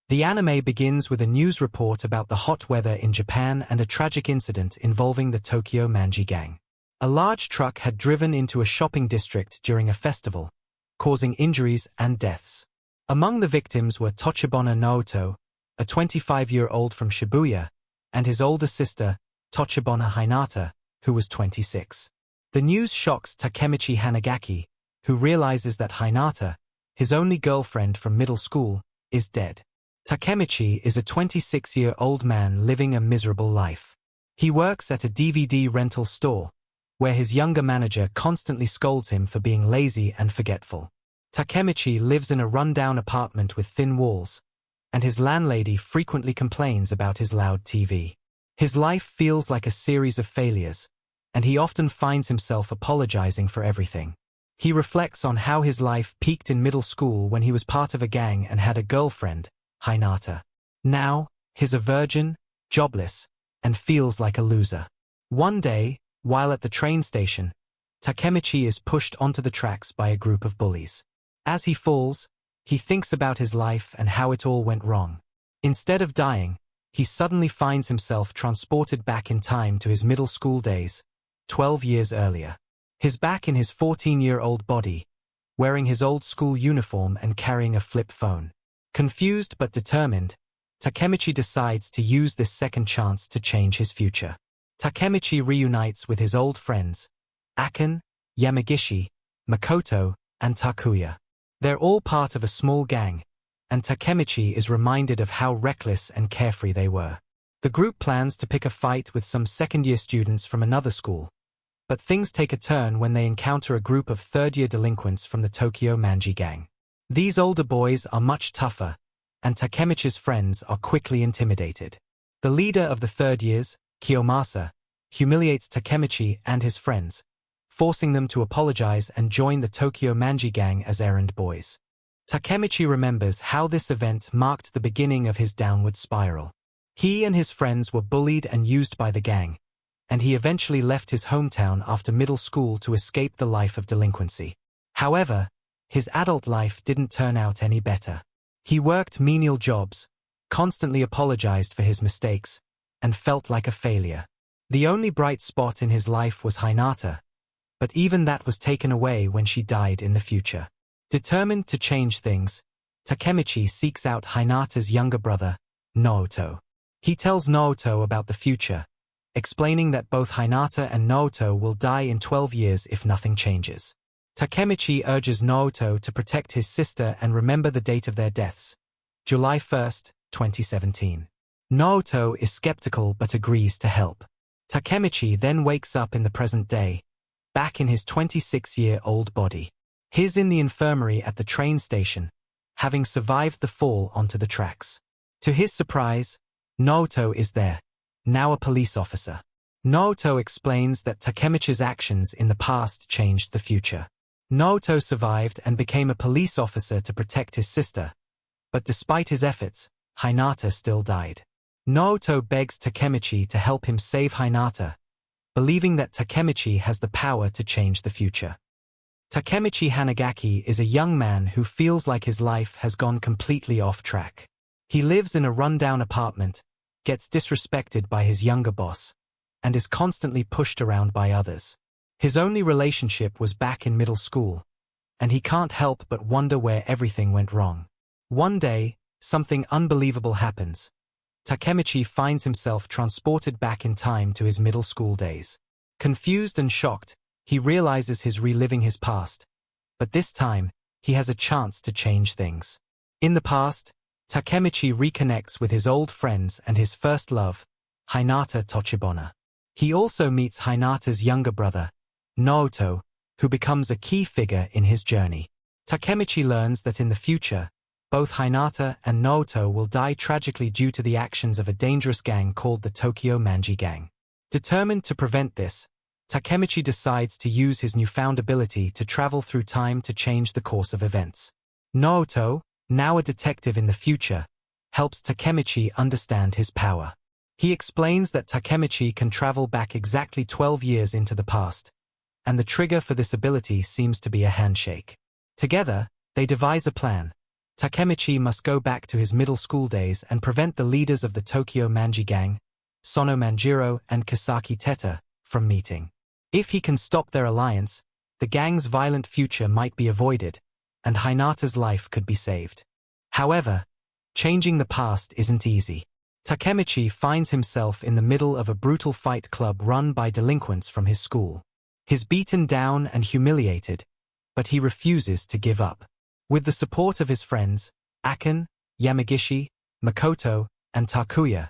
The anime begins with a news report about the hot weather in Japan and a tragic incident involving the Tokyo Manji gang. A large truck had driven into a shopping district during a festival, causing injuries and deaths. Among the victims were Tochibana Naoto, a 25-year-old from Shibuya, and his older sister, Tochibana Hinata, who was 26. The news shocks Takemichi Hanagaki, who realizes that Hinata, his only girlfriend from middle school, is dead. Takemichi is a 26-year-old man living a miserable life. He works at a DVD rental store, where his younger manager constantly scolds him for being lazy and forgetful. Takemichi lives in a run-down apartment with thin walls, and his landlady frequently complains about his loud TV. His life feels like a series of failures, and he often finds himself apologizing for everything. He reflects on how his life peaked in middle school when he was part of a gang and had a girlfriend, Hinata. Now, he's a virgin, jobless, and feels like a loser. One day, while at the train station, Takemichi is pushed onto the tracks by a group of bullies. As he falls, he thinks about his life and how it all went wrong. Instead of dying, he suddenly finds himself transported back in time to his middle school days, 12 years earlier. He's back in his 14-year-old body, wearing his old school uniform and carrying a flip phone. Confused but determined, Takemichi decides to use this second chance to change his future. Takemichi reunites with his old friends, Akan, Yamagishi, Makoto, and Takuya. They're all part of a small gang, and Takemichi is reminded of how reckless and carefree they were. The group plans to pick a fight with some second-year students from another school, but things take a turn when they encounter a group of third-year delinquents from the Tokyo Manji gang. These older boys are much tougher, and Takemichi's friends are quickly intimidated. The leader of the third years, Kiyomasa, humiliates Takemichi and his friends, forcing them to apologize and join the Tokyo Manji gang as errand boys. Takemichi remembers how this event marked the beginning of his downward spiral. He and his friends were bullied and used by the gang, and he eventually left his hometown after middle school to escape the life of delinquency. However, his adult life didn't turn out any better. He worked menial jobs, constantly apologized for his mistakes, and felt like a failure. The only bright spot in his life was Hinata, but even that was taken away when she died in the future. Determined to change things, Takemichi seeks out Hinata's younger brother, Naoto. He tells Naoto about the future, explaining that both Hinata and Naoto will die in 12 years if nothing changes. Takemichi urges Naoto to protect his sister and remember the date of their deaths, July 1, 2017. Naoto is skeptical but agrees to help. Takemichi then wakes up in the present day, back in his 26-year-old body. He's in the infirmary at the train station, having survived the fall onto the tracks. To his surprise, Naoto is there, now a police officer. Naoto explains that Takemichi's actions in the past changed the future. Naoto survived and became a police officer to protect his sister, but despite his efforts, Hinata still died. Naoto begs Takemichi to help him save Hinata, believing that Takemichi has the power to change the future. Takemichi Hanagaki is a young man who feels like his life has gone completely off track. He lives in a rundown apartment, gets disrespected by his younger boss, and is constantly pushed around by others. His only relationship was back in middle school, and he can't help but wonder where everything went wrong. One day, something unbelievable happens. Takemichi finds himself transported back in time to his middle school days. Confused and shocked, he realizes he's reliving his past, but this time, he has a chance to change things. In the past, Takemichi reconnects with his old friends and his first love, Hinata Tochibana. He also meets Hinata's younger brother, Naoto, who becomes a key figure in his journey. Takemichi learns that in the future, both Hinata and Naoto will die tragically due to the actions of a dangerous gang called the Tokyo Manji gang. Determined to prevent this, Takemichi decides to use his newfound ability to travel through time to change the course of events. Naoto, now a detective in the future, helps Takemichi understand his power. He explains that Takemichi can travel back exactly 12 years into the past, and the trigger for this ability seems to be a handshake. Together, they devise a plan, Takemichi must go back to his middle school days and prevent the leaders of the Tokyo Manji gang, Sono Manjiro and Kisaki Teta, from meeting. If he can stop their alliance, the gang's violent future might be avoided, and Hinata's life could be saved. However, changing the past isn't easy. Takemichi finds himself in the middle of a brutal fight club run by delinquents from his school. He's beaten down and humiliated, but he refuses to give up. With the support of his friends, Aken, Yamagishi, Makoto, and Takuya,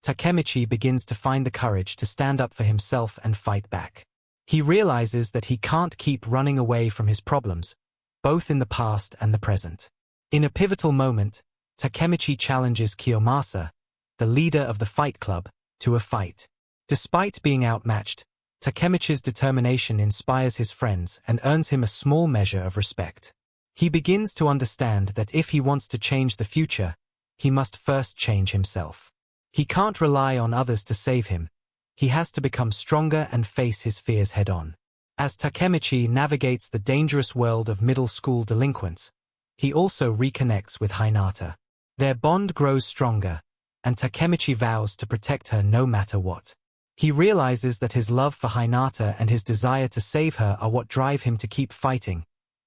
Takemichi begins to find the courage to stand up for himself and fight back. He realizes that he can't keep running away from his problems, both in the past and the present. In a pivotal moment, Takemichi challenges Kiyomasa, the leader of the fight club, to a fight. Despite being outmatched, Takemichi's determination inspires his friends and earns him a small measure of respect. He begins to understand that if he wants to change the future, he must first change himself. He can't rely on others to save him. He has to become stronger and face his fears head-on. As Takemichi navigates the dangerous world of middle school delinquents, he also reconnects with Hinata. Their bond grows stronger, and Takemichi vows to protect her no matter what. He realizes that his love for Hinata and his desire to save her are what drive him to keep fighting,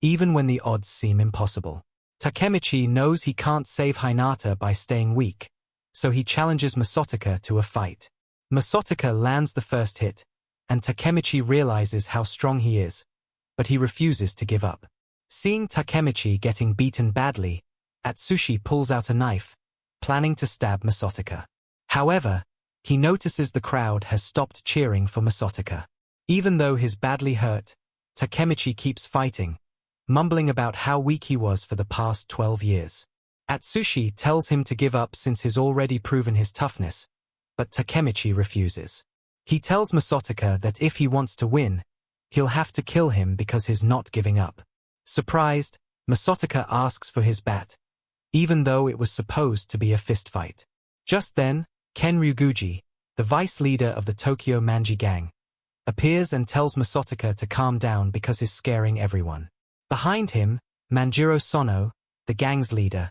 even when the odds seem impossible. Takemichi knows he can't save Hinata by staying weak, so he challenges Masaotaka to a fight. Masaotaka lands the first hit, and Takemichi realizes how strong he is, but he refuses to give up. Seeing Takemichi getting beaten badly, Atsushi pulls out a knife, planning to stab Masaotaka. However, he notices the crowd has stopped cheering for Masaotaka. Even though he's badly hurt, Takemichi keeps fighting, mumbling about how weak he was for the past 12 years. Atsushi tells him to give up since he's already proven his toughness, but Takemichi refuses. He tells Masaotaka that if he wants to win, he'll have to kill him because he's not giving up. Surprised, Masaotaka asks for his bat, even though it was supposed to be a fistfight. Just then, Ken Ryuguji, the vice leader of the Tokyo Manji gang, appears and tells Masaotaka to calm down because he's scaring everyone. Behind him, Manjiro Sono, the gang's leader,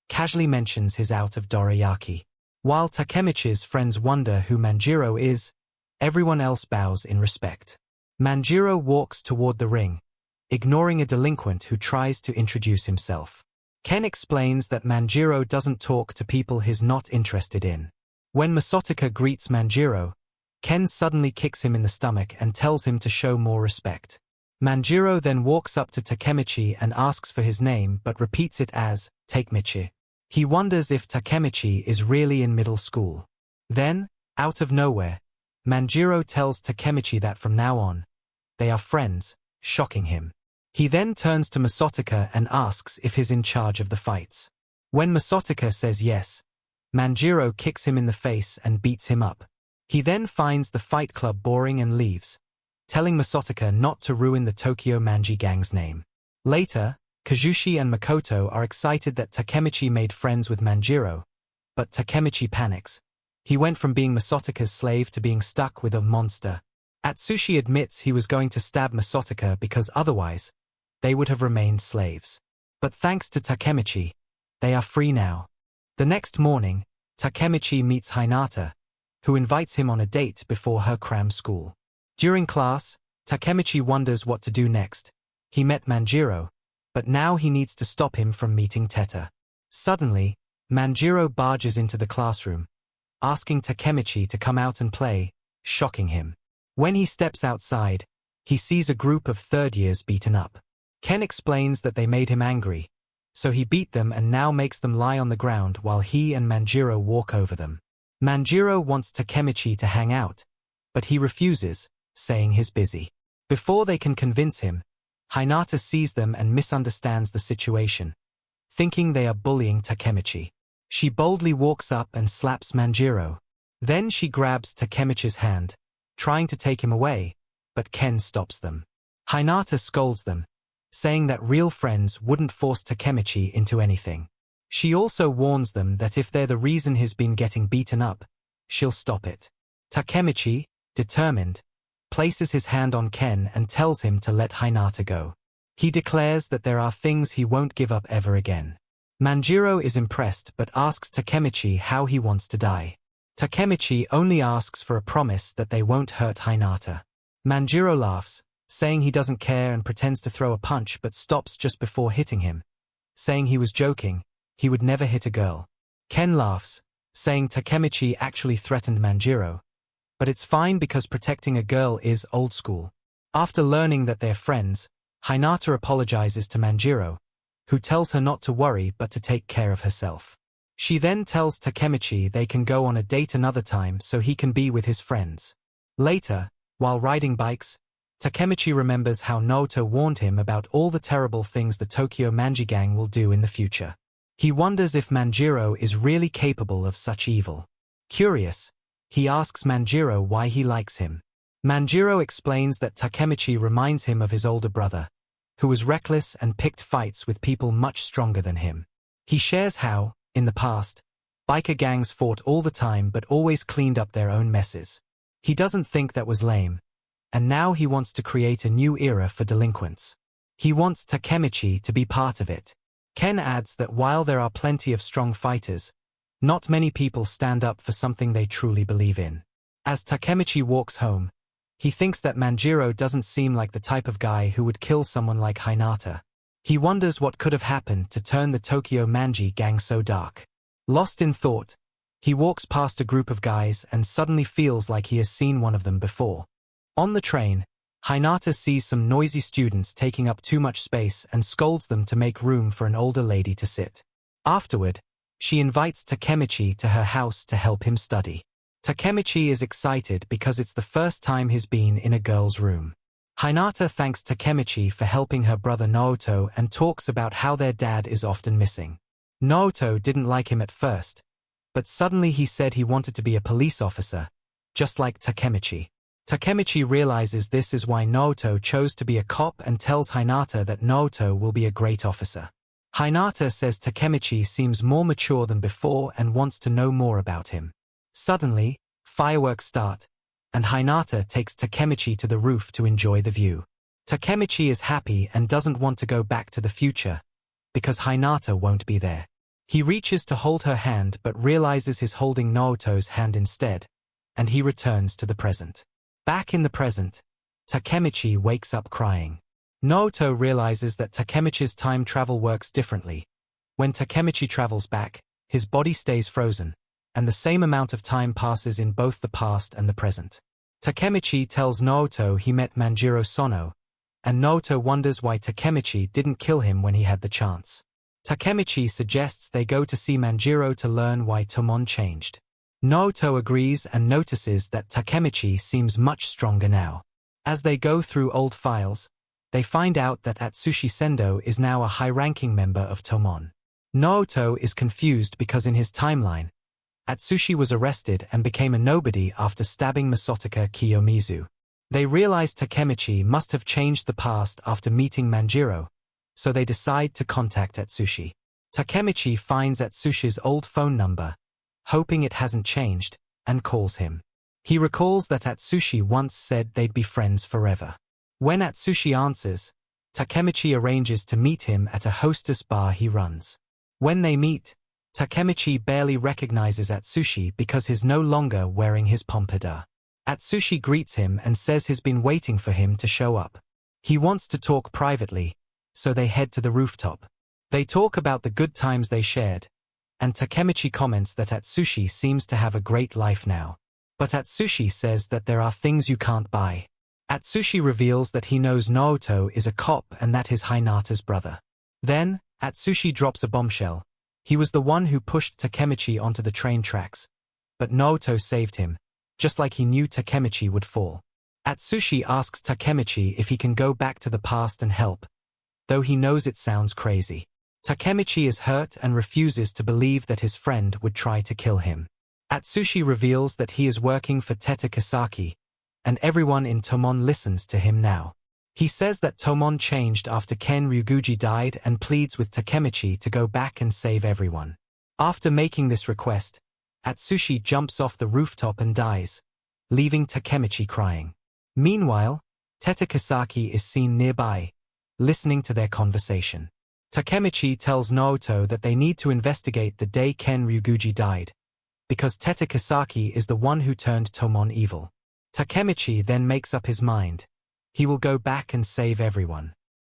casually mentions his out of dorayaki. While Takemichi's friends wonder who Manjiro is, everyone else bows in respect. Manjiro walks toward the ring, ignoring a delinquent who tries to introduce himself. Ken explains that Manjiro doesn't talk to people he's not interested in. When Masaotaka greets Manjiro, Ken suddenly kicks him in the stomach and tells him to show more respect. Manjiro then walks up to Takemichi and asks for his name but repeats it as Takemichi. He wonders if Takemichi is really in middle school. Then, out of nowhere, Manjiro tells Takemichi that from now on, they are friends, shocking him. He then turns to Masaotaka and asks if he's in charge of the fights. When Masaotaka says yes, Manjiro kicks him in the face and beats him up. He then finds the fight club boring and leaves, telling Masaotaka not to ruin the Tokyo Manji gang's name. Later, Kazushi and Makoto are excited that Takemichi made friends with Manjiro, but Takemichi panics. He went from being Masaotaka's slave to being stuck with a monster. Atsushi admits he was going to stab Masaotaka because otherwise, they would have remained slaves. But thanks to Takemichi, they are free now. The next morning, Takemichi meets Hinata, who invites him on a date before her cram school. During class, Takemichi wonders what to do next. He met Manjiro, but now he needs to stop him from meeting Teta. Suddenly, Manjiro barges into the classroom, asking Takemichi to come out and play, shocking him. When he steps outside, he sees a group of third years beaten up. Ken explains that they made him angry, so he beat them and now makes them lie on the ground while he and Manjiro walk over them. Manjiro wants Takemichi to hang out, but he refuses, saying he's busy. Before they can convince him, Hinata sees them and misunderstands the situation, thinking they are bullying Takemichi. She boldly walks up and slaps Manjiro. Then she grabs Takemichi's hand, trying to take him away, but Ken stops them. Hinata scolds them, saying that real friends wouldn't force Takemichi into anything. She also warns them that if they're the reason he's been getting beaten up, she'll stop it. Takemichi, determined, places his hand on Ken and tells him to let Hinata go. He declares that there are things he won't give up ever again. Manjiro is impressed but asks Takemichi how he wants to die. Takemichi only asks for a promise that they won't hurt Hinata. Manjiro laughs, saying he doesn't care and pretends to throw a punch but stops just before hitting him, saying he was joking, he would never hit a girl. Ken laughs, saying Takemichi actually threatened Manjiro, but it's fine because protecting a girl is old school. After learning that they're friends, Hinata apologizes to Manjiro, who tells her not to worry but to take care of herself. She then tells Takemichi they can go on a date another time so he can be with his friends. Later, while riding bikes, Takemichi remembers how Naoto warned him about all the terrible things the Tokyo Manji gang will do in the future. He wonders if Manjiro is really capable of such evil. Curious, he asks Manjiro why he likes him. Manjiro explains that Takemichi reminds him of his older brother, who was reckless and picked fights with people much stronger than him. He shares how, in the past, biker gangs fought all the time but always cleaned up their own messes. He doesn't think that was lame, and now he wants to create a new era for delinquents. He wants Takemichi to be part of it. Ken adds that while there are plenty of strong fighters, not many people stand up for something they truly believe in. As Takemichi walks home, he thinks that Manjiro doesn't seem like the type of guy who would kill someone like Hinata. He wonders what could have happened to turn the Tokyo Manji gang so dark. Lost in thought, he walks past a group of guys and suddenly feels like he has seen one of them before. On the train, Hinata sees some noisy students taking up too much space and scolds them to make room for an older lady to sit. Afterward, she invites Takemichi to her house to help him study. Takemichi is excited because it's the first time he's been in a girl's room. Hinata thanks Takemichi for helping her brother Naoto and talks about how their dad is often missing. Naoto didn't like him at first, but suddenly he said he wanted to be a police officer, just like Takemichi. Takemichi realizes this is why Naoto chose to be a cop and tells Hinata that Naoto will be a great officer. Hinata says Takemichi seems more mature than before and wants to know more about him. Suddenly, fireworks start, and Hinata takes Takemichi to the roof to enjoy the view. Takemichi is happy and doesn't want to go back to the future, because Hinata won't be there. He reaches to hold her hand but realizes he's holding Naoto's hand instead, and he returns to the present. Back in the present, Takemichi wakes up crying. Naoto realizes that Takemichi's time travel works differently. When Takemichi travels back, his body stays frozen, and the same amount of time passes in both the past and the present. Takemichi tells Naoto he met Manjiro Sono, and Naoto wonders why Takemichi didn't kill him when he had the chance. Takemichi suggests they go to see Manjiro to learn why Tomon changed. Naoto agrees and notices that Takemichi seems much stronger now. As they go through old files, they find out that Atsushi Sendo is now a high-ranking member of Tomon. Naoto is confused because in his timeline, Atsushi was arrested and became a nobody after stabbing Masotaka Kiyomizu. They realize Takemichi must have changed the past after meeting Manjiro, so they decide to contact Atsushi. Takemichi finds Atsushi's old phone number, hoping it hasn't changed, and calls him. He recalls that Atsushi once said they'd be friends forever. When Atsushi answers, Takemichi arranges to meet him at a hostess bar he runs. When they meet, Takemichi barely recognizes Atsushi because he's no longer wearing his pompadour. Atsushi greets him and says he's been waiting for him to show up. He wants to talk privately, so they head to the rooftop. They talk about the good times they shared, and Takemichi comments that Atsushi seems to have a great life now. But Atsushi says that there are things you can't buy. Atsushi reveals that he knows Naoto is a cop and that is Hinata's brother. Then, Atsushi drops a bombshell. He was the one who pushed Takemichi onto the train tracks, but Naoto saved him, just like he knew Takemichi would fall. Atsushi asks Takemichi if he can go back to the past and help, though he knows it sounds crazy. Takemichi is hurt and refuses to believe that his friend would try to kill him. Atsushi reveals that he is working for Teta Kisaki, and everyone in Tomon listens to him now. He says that Tomon changed after Ken Ryuguji died and pleads with Takemichi to go back and save everyone. After making this request, Atsushi jumps off the rooftop and dies, leaving Takemichi crying. Meanwhile, Teta Kisaki is seen nearby, listening to their conversation. Takemichi tells Naoto that they need to investigate the day Ken Ryuguji died, because Teta Kisaki is the one who turned Tomon evil. Takemichi then makes up his mind. He will go back and save everyone.